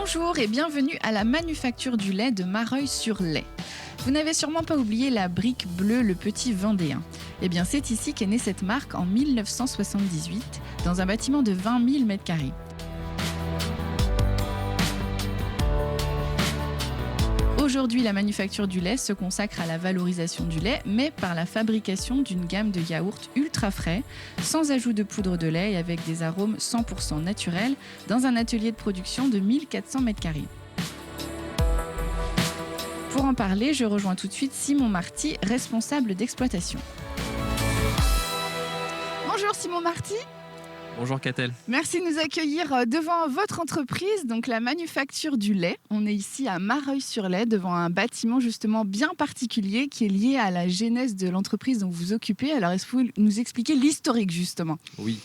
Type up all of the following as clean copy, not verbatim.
Bonjour et bienvenue à la manufacture du lait de Mareuil-sur-Lay. Vous n'avez sûrement pas oublié la brique bleue, le petit Vendéen. Eh bien, c'est ici qu'est née cette marque en 1978, dans un bâtiment de 20 000 m². Aujourd'hui, la manufacture du lait se consacre à la valorisation du lait, mais par la fabrication d'une gamme de yaourts ultra frais, sans ajout de poudre de lait et avec des arômes 100% naturels, dans un atelier de production de 1400 m². Pour en parler, je rejoins tout de suite Simon Marty, responsable d'exploitation. Bonjour Simon Marty. Bonjour Catel. Merci de nous accueillir devant votre entreprise, donc la manufacture du lait. On est ici à Mareuil-sur-Lay, devant un bâtiment justement bien particulier qui est lié à la genèse de l'entreprise dont vous vous occupez. Alors est-ce que vous nous expliquer l'historique justement ? Oui.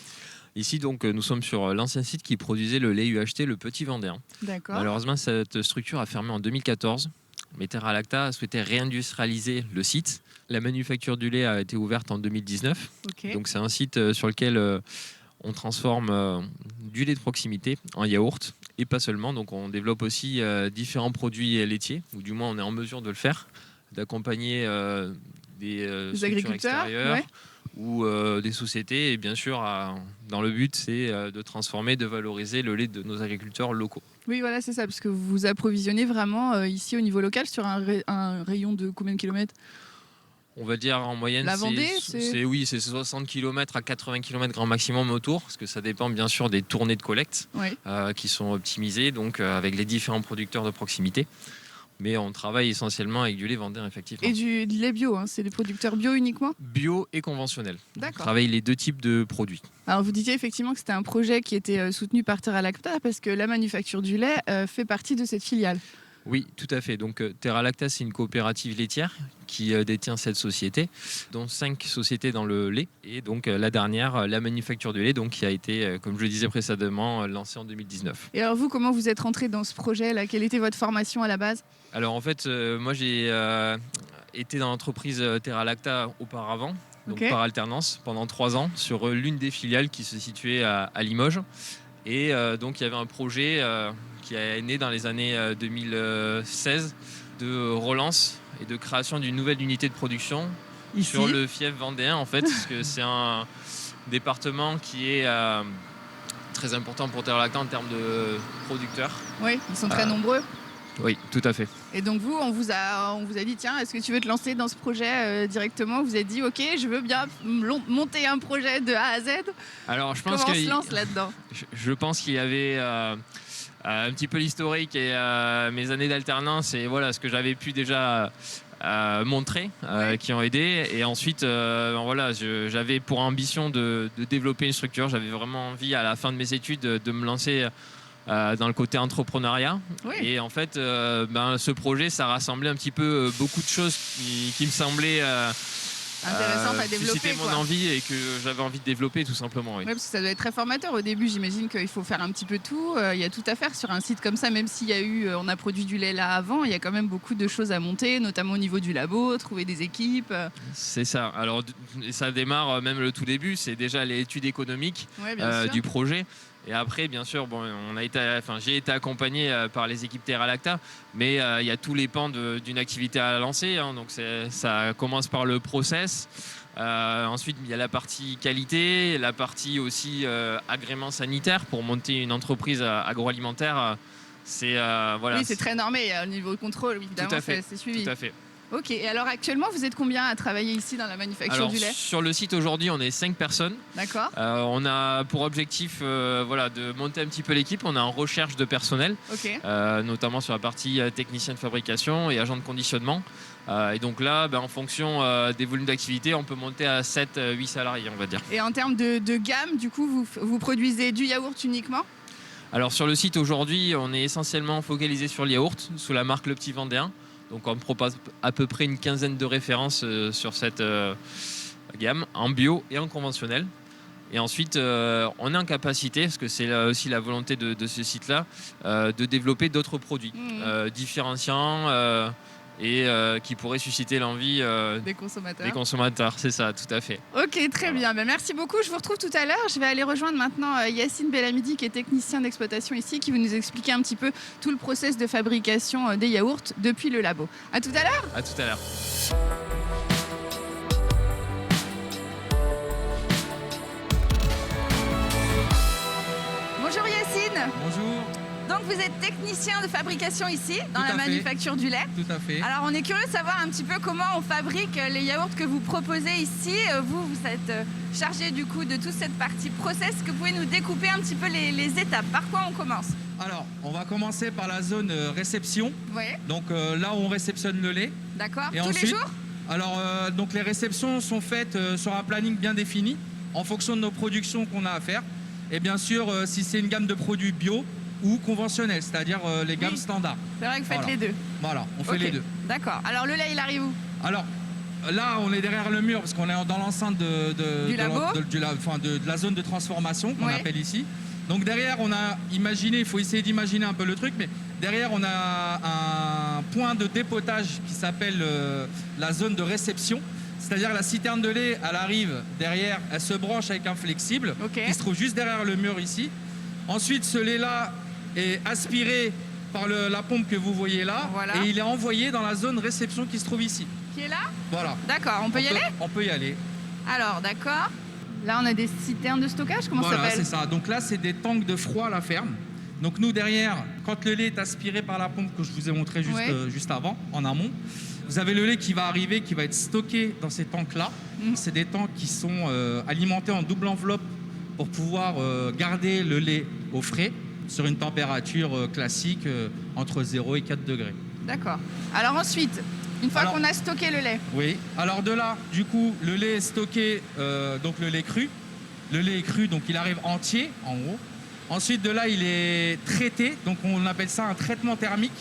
Ici, donc, nous sommes sur l'ancien site qui produisait le lait UHT, le petit Vendéen. D'accord. Malheureusement, cette structure a fermé en 2014. Mais Terra Lacta a souhaité réindustrialiser le site. La manufacture du lait a été ouverte en 2019. Ok. Donc c'est un site sur lequel on transforme du lait de proximité en yaourt. Et pas seulement, donc on développe aussi différents produits laitiers, ou du moins on est en mesure de le faire, d'accompagner des structures agriculteurs, extérieures, ouais. ou des sociétés. Et bien sûr, dans le but, c'est de transformer, de valoriser le lait de nos agriculteurs locaux. Oui, voilà, c'est ça, parce que vous vous approvisionnez vraiment ici au niveau local sur un rayon de combien de kilomètres ? On va dire en moyenne, La Vendée, c'est 60 km à 80 km grand maximum autour, parce que ça dépend bien sûr des tournées de collecte Oui. qui sont optimisées, donc avec les différents producteurs de proximité. Mais on travaille essentiellement avec du lait Vendéen, effectivement. Et du lait bio, hein, c'est des producteurs bio uniquement ? Bio et conventionnel. On D'accord. travaille les deux types de produits. Alors vous disiez effectivement que c'était un projet qui était soutenu par Terra Lacta parce que la manufacture du lait fait partie de cette filiale. Oui, tout à fait. Donc Terra Lacta, c'est une coopérative laitière qui détient cette société, dont 5 sociétés dans le lait. Et donc la dernière, la manufacture du lait, donc, qui a été, comme je le disais précédemment, lancée en 2019. Et alors vous, comment vous êtes rentré dans ce projet-là ? Quelle était votre formation à la base ? Alors en fait, moi j'ai été dans l'entreprise Terra Lacta auparavant, donc Ok. par alternance, pendant 3 ans, sur l'une des filiales qui se situait à Limoges. Et donc il y avait un projet qui est né dans les années 2016 de relance et de création d'une nouvelle unité de production Ici. sur le fief vendéen, en fait, parce que c'est un département qui est très important pour Terra Lacta en termes de producteurs. Oui, ils sont très nombreux. Oui, tout à fait. Et donc vous, on vous a dit, tiens, est-ce que tu veux te lancer dans ce projet directement ? Vous vous êtes dit, ok, je veux bien monter un projet de A à Z. Alors je pense Comment on se lance là-dedans ? je pense qu'il y avait un petit peu l'historique et mes années d'alternance et voilà ce que j'avais pu déjà montrer, qui ont aidé. Et ensuite, voilà, j'avais pour ambition de développer une structure. J'avais vraiment envie, à la fin de mes études, de me lancer dans le côté entrepreneuriat. Oui. Et en fait, ce projet, ça rassemblait un petit peu beaucoup de choses qui me semblaient Intéressant à développer. C'était mon quoi. envie et que j'avais envie de développer tout simplement. Oui. Ouais, parce que ça doit être très formateur au début. J'imagine qu'il faut faire un petit peu tout. Il y a tout à faire sur un site comme ça, même s'il y a on a produit du lait là avant, il y a quand même beaucoup de choses à monter, notamment au niveau du labo, trouver des équipes. C'est ça. Alors ça démarre même le tout début, c'est déjà l'étude économique Ouais, bien sûr. du projet. Et après, bien sûr, bon, j'ai été accompagné par les équipes Terra Lacta, mais il y a tous les pans d'une activité à lancer. Hein, donc ça commence par le process. Ensuite, il y a la partie qualité, la partie aussi agrément sanitaire pour monter une entreprise agroalimentaire. Voilà. Oui, c'est très normé. Au niveau contrôle, évidemment, Tout à fait. c'est suivi. Tout à fait. Ok, et alors actuellement, vous êtes combien à travailler ici dans la manufacture du lait ? Sur le site aujourd'hui, on est 5 personnes. D'accord. On a pour objectif de monter un petit peu l'équipe. On est en recherche de personnel, Ok. notamment sur la partie technicien de fabrication et agent de conditionnement. Et donc là, en fonction des volumes d'activité, on peut monter à 7-8 salariés, on va dire. Et en termes de gamme, du coup, vous produisez du yaourt uniquement ? Alors sur le site aujourd'hui, on est essentiellement focalisé sur le yaourt, sous la marque Le Petit Vendéen. Donc on propose à peu près une quinzaine de références sur cette gamme, en bio et en conventionnel. Et ensuite, on est en capacité, parce que c'est aussi la volonté de ce site-là, de développer d'autres produits différenciants et qui pourrait susciter l'envie Des consommateurs. des consommateurs. C'est ça, tout à fait. Ok, très bien. Ben, merci beaucoup. Je vous retrouve tout à l'heure. Je vais aller rejoindre maintenant Yacine Belhamidi, qui est technicien d'exploitation ici, qui va nous expliquer un petit peu tout le process de fabrication des yaourts depuis le labo. À tout à l'heure. À tout à l'heure. Bonjour Yacine. Bonjour, Donc vous êtes technicien de fabrication ici, dans Tout la à fait. manufacture du lait. tout à fait. Alors on est curieux de savoir un petit peu comment on fabrique les yaourts que vous proposez ici. Vous êtes chargé du coup de toute cette partie process. Est-ce que vous pouvez nous découper un petit peu les étapes? Par quoi on commence? Alors, on va commencer par la zone réception. Oui, Donc là où on réceptionne le lait. d'accord. Et Tous les ensuite, jours? Alors, donc les réceptions sont faites sur un planning bien défini, en fonction de nos productions qu'on a à faire. Et bien sûr, si c'est une gamme de produits bio ou conventionnels, c'est-à-dire les gammes Oui. standards. C'est vrai que vous faites Voilà. les deux. Voilà, on fait Ok, les deux. D'accord. Alors le lait, il arrive où? Alors, là, on est derrière le mur parce qu'on est dans l'enceinte Du labo de la zone de transformation qu'on Ouais. appelle ici. Donc derrière, on a imaginé, il faut essayer d'imaginer un peu le truc, mais derrière, on a un point de dépotage qui s'appelle la zone de réception. C'est-à-dire la citerne de lait, elle arrive derrière, elle se branche avec un flexible Ok. qui se trouve juste derrière le mur ici. Ensuite, ce lait-là est aspiré par la pompe que vous voyez là, Voilà. et il est envoyé dans la zone réception qui se trouve ici. Qui est là? Voilà. D'accord, on peut y aller? On peut y aller. Alors, d'accord. Là, on a des citernes de stockage, comment ça Voilà, s'appelle? c'est ça. Donc là, c'est des tanks de froid à la ferme. Donc nous, derrière, quand le lait est aspiré par la pompe que je vous ai montré juste, Ouais. juste avant, en amont, vous avez le lait qui va arriver, qui va être stocké dans ces tanks-là. Mhm. C'est des tanks qui sont alimentés en double enveloppe pour pouvoir garder le lait au frais sur une température classique entre 0 et 4 degrés. D'accord. Alors ensuite, une fois Alors- qu'on a stocké le lait, Oui. Alors de là, du coup, le lait est stocké, donc le lait cru. Le lait est cru, donc il arrive entier, en gros. Ensuite, de là, il est traité, donc on appelle ça un traitement thermique.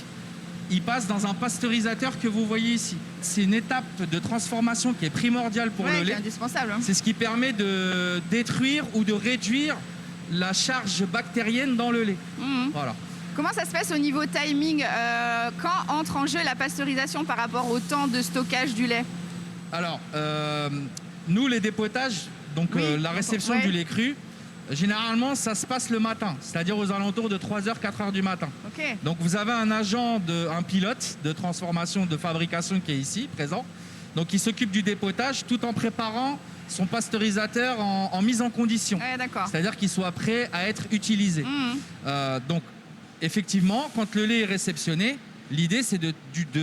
Il passe dans un pasteurisateur que vous voyez ici. C'est une étape de transformation qui est primordiale pour ouais, le qui est lait. indispensable. Hein. C'est ce qui permet de détruire ou de réduire la charge bactérienne dans le lait. Mhm. Voilà. Comment ça se passe au niveau timing? Quand entre en jeu la pasteurisation par rapport au temps de stockage du lait? Alors, nous, les dépotages, donc Oui, la réception ouais. du lait cru, généralement, ça se passe le matin, c'est-à-dire aux alentours de 3h, 4h du matin. Ok. Donc, vous avez un agent, un pilote de transformation, de fabrication qui est ici, présent, donc qui s'occupe du dépotage tout en préparant son pasteurisateur en mise en condition. Ouais, d'accord. C'est-à-dire qu'il soit prêt à être utilisé. Mhm. Donc, effectivement, quand le lait est réceptionné, l'idée, c'est de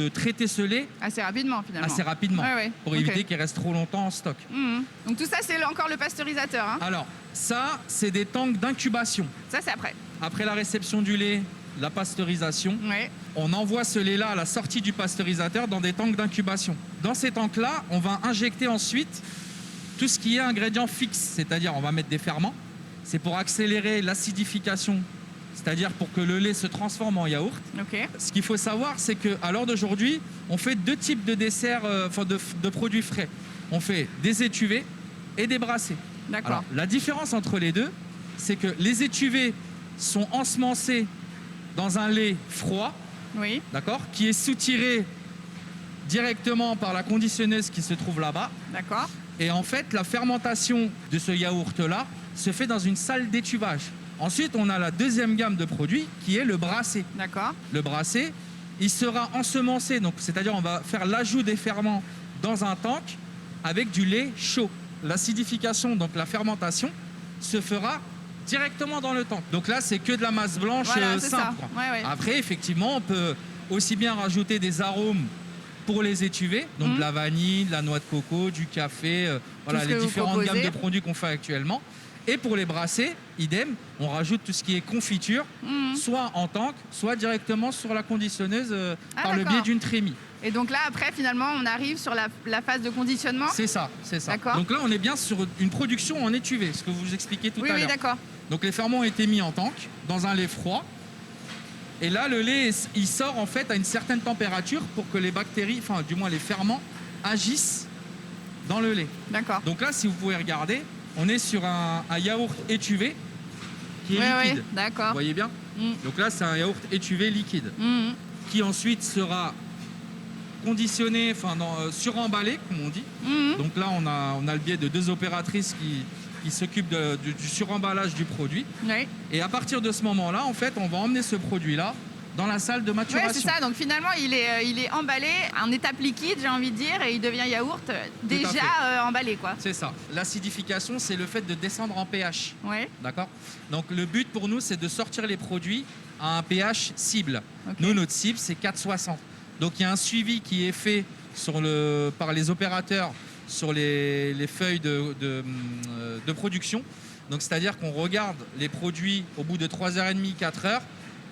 traiter ce lait Assez rapidement finalement. assez rapidement Ouais, ouais. pour Ok. éviter qu'il reste trop longtemps en stock. Mhm. Donc tout ça, c'est encore le pasteurisateur. Hein. Alors, ça, c'est des tanks d'incubation. Ça, c'est après. Après la réception du lait, la pasteurisation, Ouais. on envoie ce lait-là à la sortie du pasteurisateur dans des tanks d'incubation. Dans ces tanks-là, on va injecter ensuite tout ce qui est ingrédients fixes, c'est-à-dire on va mettre des ferments. C'est pour accélérer l'acidification, c'est-à-dire pour que le lait se transforme en yaourt. Ok. Ce qu'il faut savoir, c'est qu'à l'heure d'aujourd'hui, on fait deux types de desserts, de produits frais. On fait des étuvés et des brassés. D'accord. Alors, la différence entre les deux, c'est que les étuvés sont ensemencés dans un lait froid, Oui. d'accord, qui est soutiré directement par la conditionneuse qui se trouve là-bas. D'accord. Et en fait, la fermentation de ce yaourt-là se fait dans une salle d'étuvage. Ensuite, on a la deuxième gamme de produits qui est le brassé. D'accord. Le brassé, il sera ensemencé, donc c'est-à-dire on va faire l'ajout des ferments dans un tank avec du lait chaud. L'acidification, donc la fermentation, se fera directement dans le tank. Donc là, c'est que de la masse blanche Voilà, c'est ça. simple, quoi. Ouais, ouais. Après, effectivement, on peut aussi bien rajouter des arômes pour les étuvés, donc de la vanille, de la noix de coco, du café, voilà ce les que vous différentes proposez. gammes de produits qu'on fait actuellement. Et pour les brassés, idem, on rajoute tout ce qui est confiture, Mhm. soit en tank, soit directement sur la conditionneuse Ah, par le d'accord. biais d'une trémie. Et donc là, après, finalement, on arrive sur la phase de conditionnement. C'est ça, c'est ça. D'accord. Donc là, on est bien sur une production en étuvée, ce que vous expliquez tout Oui, à oui, l'heure. d'accord. Donc les ferments ont été mis en tank, dans un lait froid. Et là, le lait, il sort en fait à une certaine température pour que les bactéries, enfin du moins les ferments, agissent dans le lait. D'accord. Donc là, si vous pouvez regarder, on est sur un yaourt étuvé qui est Ouais, liquide. ouais, d'accord. Vous voyez bien? Mm. Donc là, c'est un yaourt étuvé liquide Mhm. qui ensuite sera conditionné, suremballé, comme on dit. Donc là, on a le biais de 2 opératrices qui s'occupent du suremballage du produit. Oui. Et à partir de ce moment-là, en fait, on va emmener ce produit-là dans la salle de maturation. Oui, c'est ça. Donc finalement, il est emballé en étape liquide, j'ai envie de dire, et il devient yaourt déjà emballé, quoi. C'est ça. L'acidification, c'est le fait de descendre en pH. Ouais. D'accord. Donc le but pour nous, c'est de sortir les produits à un pH cible. Ok. Nous, notre cible, c'est 4,60. Donc il y a un suivi qui est fait par les opérateurs sur les feuilles de production. Donc c'est-à-dire qu'on regarde les produits au bout de 3h30, 4h.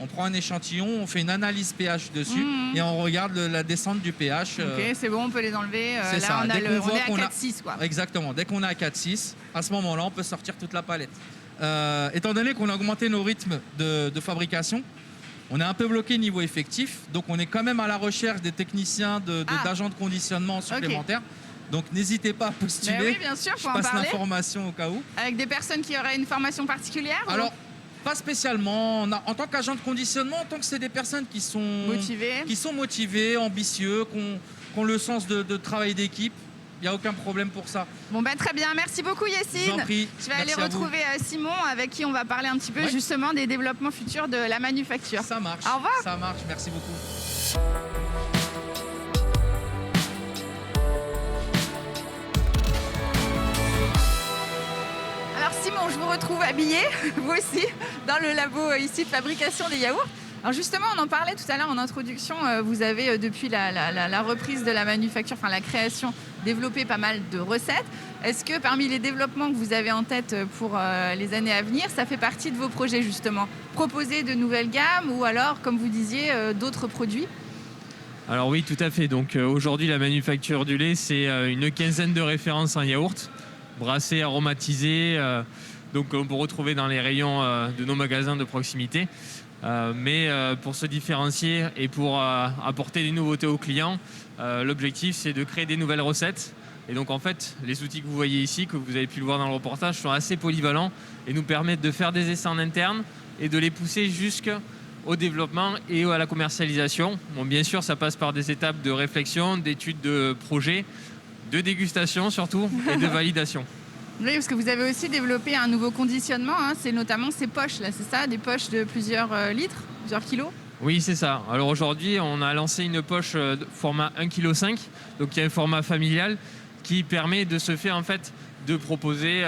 On prend un échantillon, on fait une analyse pH dessus et on regarde la descente du pH. Ok, c'est bon, on peut les enlever. C'est Là, ça. on est à qu'on 4,6, quoi. Exactement. Dès qu'on est à 4,6, à ce moment-là, on peut sortir toute la palette. Étant donné qu'on a augmenté nos rythmes de fabrication, on est un peu bloqué niveau effectif. Donc, on est quand même à la recherche des techniciens d'agents de conditionnement supplémentaires. Donc, n'hésitez pas à postuler. Oui, bien sûr, faut Je en passe parler. l'information au cas où. Avec des personnes qui auraient une formation particulière ou... Alors, pas spécialement. En tant qu'agent de conditionnement, en tant que c'est des personnes qui sont motivées, ambitieux, qui ont le sens de travail d'équipe, il n'y a aucun problème pour ça. Bon, très bien. Merci beaucoup, Yacine. Je vous en prie. Je vais aller Merci à vous. retrouver Simon, avec qui on va parler un petit peu justement des développements futurs de la manufacture. Ça marche. Au revoir. Ça marche. Merci beaucoup. Alors Simon, je vous retrouve habillé, vous aussi, dans le labo ici de fabrication des yaourts. Alors justement, on en parlait tout à l'heure en introduction, vous avez depuis la reprise de la manufacture, enfin la création, développé pas mal de recettes. Est-ce que parmi les développements que vous avez en tête pour les années à venir, ça fait partie de vos projets justement? Proposer de nouvelles gammes ou alors, comme vous disiez, d'autres produits? Alors oui, tout à fait. Donc aujourd'hui, la manufacture du lait, c'est une quinzaine de références en yaourt, brassés, aromatisés, donc on peut retrouver dans les rayons de nos magasins de proximité. Mais pour se différencier et pour apporter des nouveautés aux clients, l'objectif c'est de créer des nouvelles recettes. Et donc en fait, les outils que vous voyez ici, que vous avez pu le voir dans le reportage, sont assez polyvalents et nous permettent de faire des essais en interne et de les pousser jusqu'au développement et à la commercialisation. Bon, bien sûr, ça passe par des étapes de réflexion, d'études de projet, de dégustation surtout et de validation. Oui, parce que vous avez aussi développé un nouveau conditionnement, c'est notamment ces poches là, c'est ça? Des poches de plusieurs litres, plusieurs kilos? Oui, c'est ça. Alors aujourd'hui, on a lancé une poche de format 1,5 kg, donc qui est un format familial qui permet de se faire en fait de proposer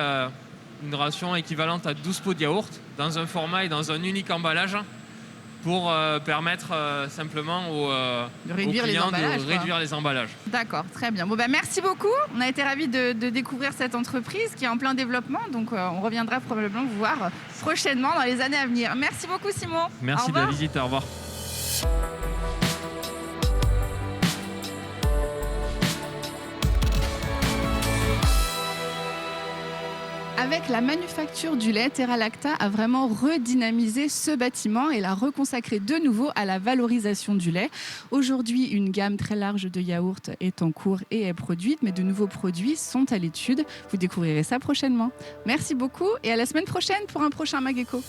une ration équivalente à 12 pots de yaourt dans un format et dans un unique emballage pour permettre simplement aux clients de réduire les emballages. D'accord, très bien. Bon, merci beaucoup. On a été ravis de découvrir cette entreprise qui est en plein développement. Donc, on reviendra probablement vous voir prochainement dans les années à venir. Merci beaucoup, Simon. Merci de la visite. Au revoir. Avec la manufacture du lait, Terra Lacta a vraiment redynamisé ce bâtiment et l'a reconsacré de nouveau à la valorisation du lait. Aujourd'hui, une gamme très large de yaourts est en cours et est produite, mais de nouveaux produits sont à l'étude. Vous découvrirez ça prochainement. Merci beaucoup et à la semaine prochaine pour un prochain Mageco.